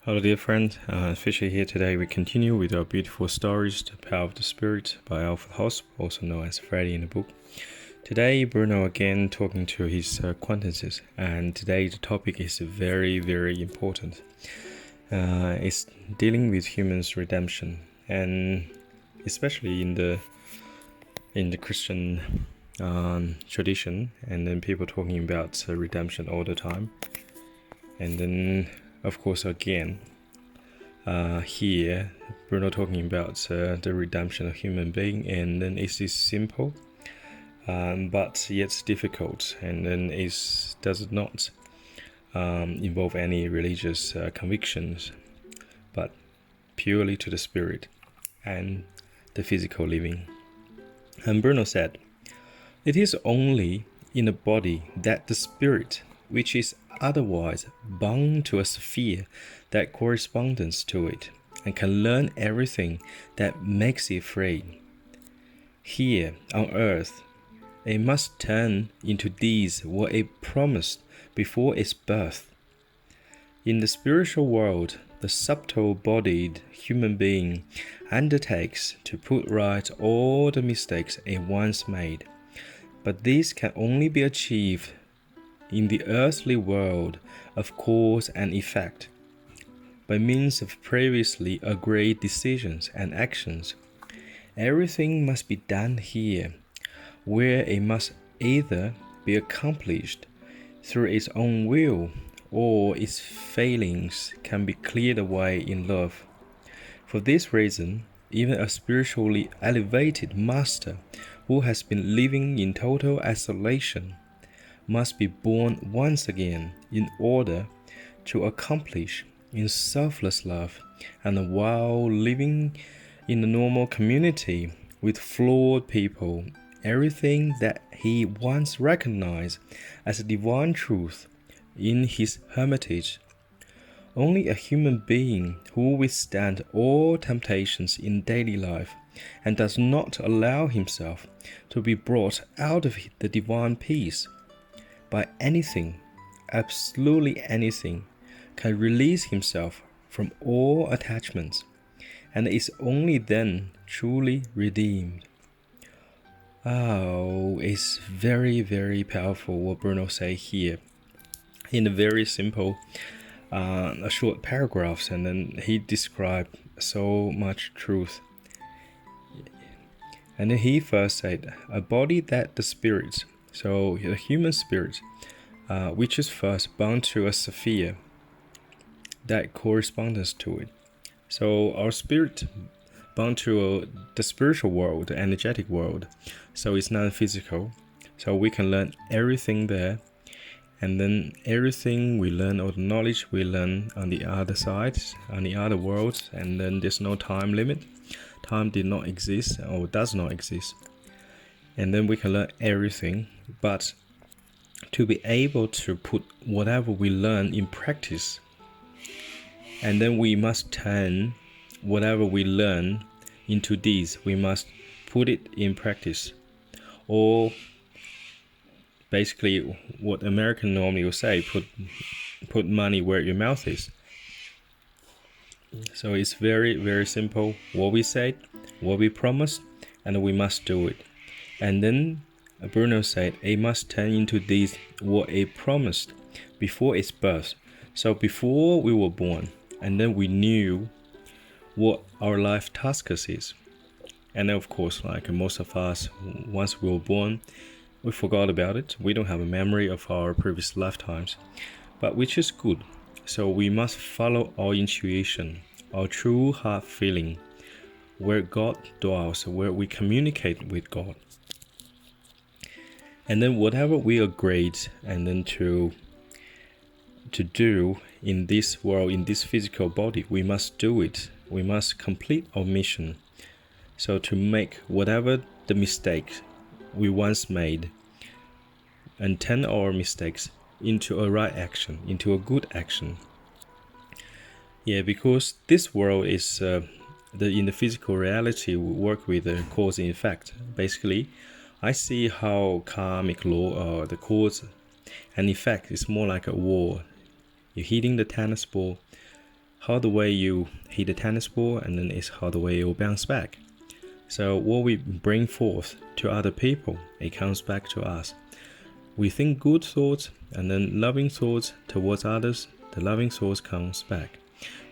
Hello dear friend, Fisher here. Today we continue with our beautiful stories, The Power of the Spirit by ALFRED HOSP, also known as Freddy in the book. Today Bruno again talking to his acquaintances, and today the topic is very, very important. It's dealing with humans' redemption, and especially in the Christian tradition, and then people talking about redemption all the time. And then of course again here Bruno talking about the redemption of human being, and then it is simple but yet difficult, and then it does not involve any religious convictions, but purely to the spirit and the physical living. And Bruno said, "It is only in the body that the spirit, which is otherwise bound to a sphere that corresponds to it, and can learn everything that makes it free. Here on earth, it must turn into these what it promised before its birth. In the spiritual world, the subtle-bodied human being undertakes to put right all the mistakes it once made, but this can only be achieved in the earthly world of cause and effect, by means of previously agreed decisions and actions. Everything must be done here, where it must either be accomplished through its own will, or its failings can be cleared away in love. For this reason, even a spiritually elevated master who has been living in total isolation must be born once again in order to accomplish in selfless love, and while living in a normal community with flawed people, everything that he once recognized as a divine truth in his hermitage. Only a human being who withstands all temptations in daily life and does not allow himself to be brought out of the divine peace by anything, absolutely anything, can release himself from all attachments, and is only then truly redeemed." Oh, it's very, very powerful what Bruno say here in a very simple, a short paragraphs, and then he described so much truth. And then he first said, a body that the spirit, so the human spirit, which is first bound to a sphere that corresponds to it. So our spirit bound to the spiritual world, the energetic world, so it's non-physical. So we can learn everything there, and then everything we learn, all the knowledge we learn on the other side, on the other worlds, and then there's no time limit. Time did not exist or does not exist. And then we can learn everything, but to be able to put whatever we learn in practice, and then we must turn whatever we learn into deeds. We must put it in practice, or basically what American normally will say, put money where your mouth is. So it's very, very simple. What we said, what we promised, and we must do it. And then Bruno said, it must turn into these what it promised before its birth. So before we were born, and then we knew what our life task is. And then of course, like most of us, once we were born, we forgot about it. We don't have a memory of our previous lifetimes, but which is good. So we must follow our intuition, our true heart feeling, where God dwells, where we communicate with God. And then whatever we agreed, and then to do in this world, in this physical body, we must do it. We must complete our mission. So to make whatever the mistakes we once made, and turn our mistakes into a right action, into a good action. Yeah, because this world is in the physical reality, we work with the cause and effect. Basically, I see how karmic law, the cause and effect, is more like a war. You're hitting the tennis ball. how the way you hit a tennis ball, and then it's how the way it will bounce back. So what we bring forth to other people, it comes back to us. We think good thoughts and then loving thoughts towards others, the loving thoughts comes back.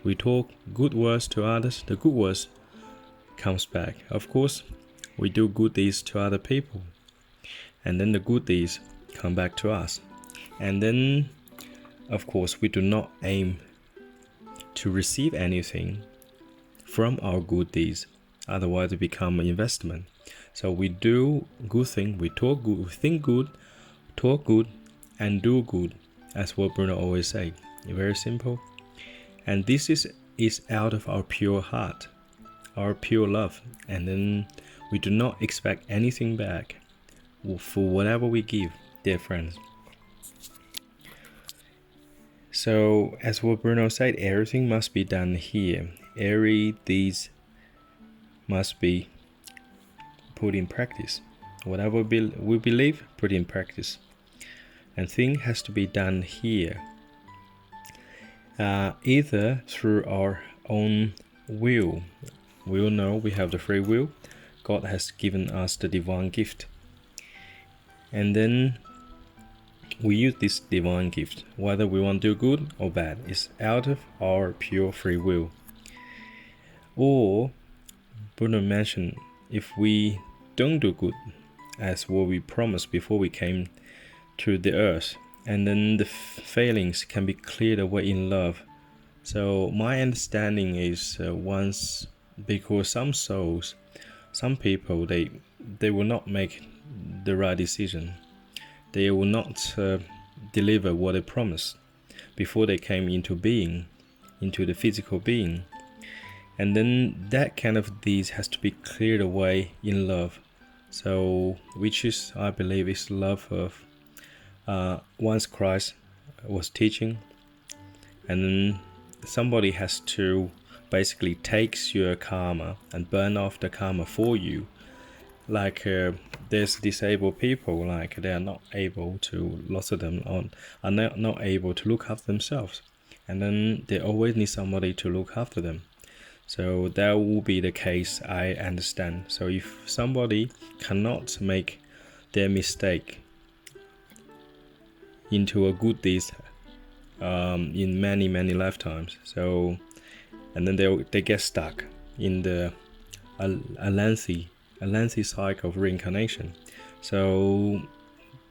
We talk good words to others, the good words comes back. Of course, we do good deeds to other people, and then the good deeds come back to us. And then, of course, we do not aim to receive anything from our good deeds, otherwise it becomes an investment. So we do good thing, we talk good, we think good, talk good, and do good, as what Bruno always say. Very simple. And this is out of our pure heart, our pure love, and then we do not expect anything back for whatever we give, dear friends. So, as what Bruno said, everything must be done here. Every deeds must be put in practice. Whatever we believe, put in practice. And thing has to be done here. Either through our own will. We all know we have the free will. God has given us the divine gift. And then we use this divine gift, whether we want to do good or bad, is out of our pure free will. Or, Bruno mentioned, if we don't do good as what we promised before we came to the earth, and then the failings can be cleared away in love. So my understanding is because some souls, some people, they will not make the right decision. They will not deliver what they promised before they came into being, into the physical being. And then that kind of deeds has to be cleared away in love. So, which is, I believe, is love of once Christ was teaching, and then somebody has to basically take your karma and burn off the karma for you. Like there's disabled people, like they are not able to, lots of them are not able to look after themselves, and then they always need somebody to look after them. So that will be the case, I understand. So if somebody cannot make their mistake into a good deed in many lifetimes, so and then they get stuck in a lengthy cycle of reincarnation. So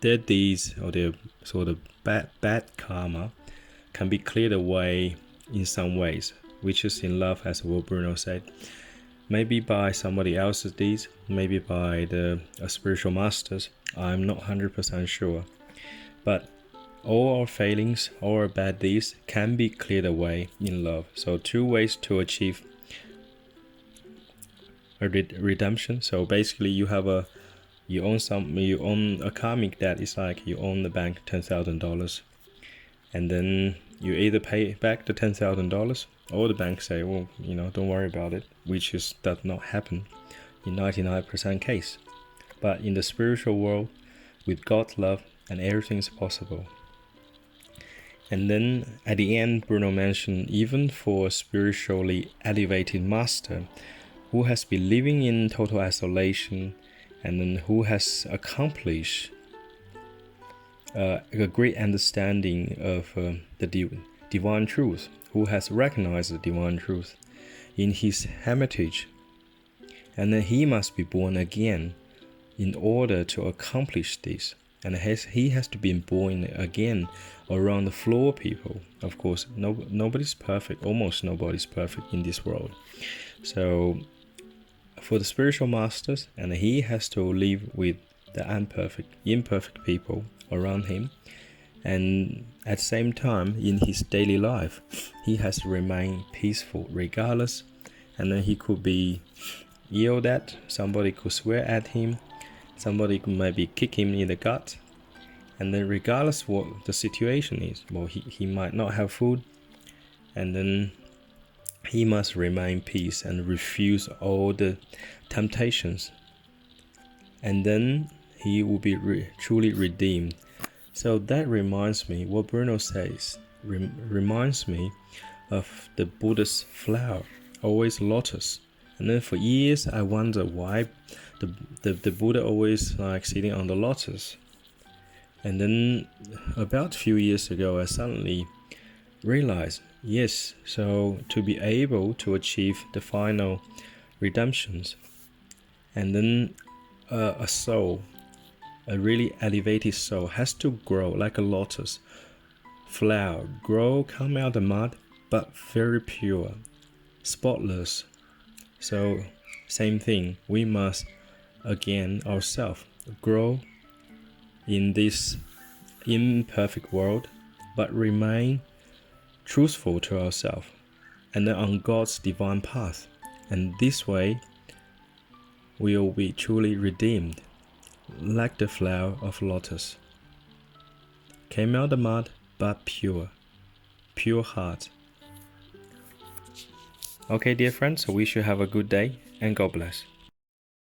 their deeds or their sort of bad karma can be cleared away in some ways, which is in love, as what Bruno said. Maybe by somebody else's deeds, maybe by the spiritual masters. I'm not 100% sure. But all our failings, all our bad deeds can be cleared away in love. So 2 ways to achieve a redemption. So basically you own a karmic debt. It's like you own the bank $10,000, and then you either pay back the $10,000 or the bank say, well, don't worry about it, which does not happen in 99% case. But in the spiritual world, with God's love, and everything is possible. And then at the end, Bruno mentioned, even for a spiritually elevated master who has been living in total isolation, and then who has accomplished a great understanding of the divine truth, who has recognized the divine truth in his hermitage, and then he must be born again in order to accomplish this. And he has to be born again around the floor people. Of course, nobody's perfect. Almost nobody's perfect in this world. So for the spiritual masters, and he has to live with the imperfect people around him. And at the same time, in his daily life, he has to remain peaceful regardless. And then he could be yelled at, somebody could swear at him, somebody could maybe kick him in the gut. And then regardless what the situation is, well, he might not have food, and then he must remain peace and refuse all the temptations. And then he will be truly redeemed. So that reminds me, what Bruno says, reminds me of the Buddha's flower, always lotus. And then for years I wonder why the Buddha always like sitting on the lotus. And then about a few years ago I suddenly realized, yes, so to be able to achieve the final redemptions, and then a soul, a really elevated soul, has to grow like a lotus flower, come out of the mud, but very pure, spotless. So same thing, we must again ourselves grow in this imperfect world, but remain truthful to ourselves and then on God's divine path. And this way we will be truly redeemed, like the flower of lotus. Came out of the mud, but pure heart. Okay, dear friends, so we should have a good day and God bless.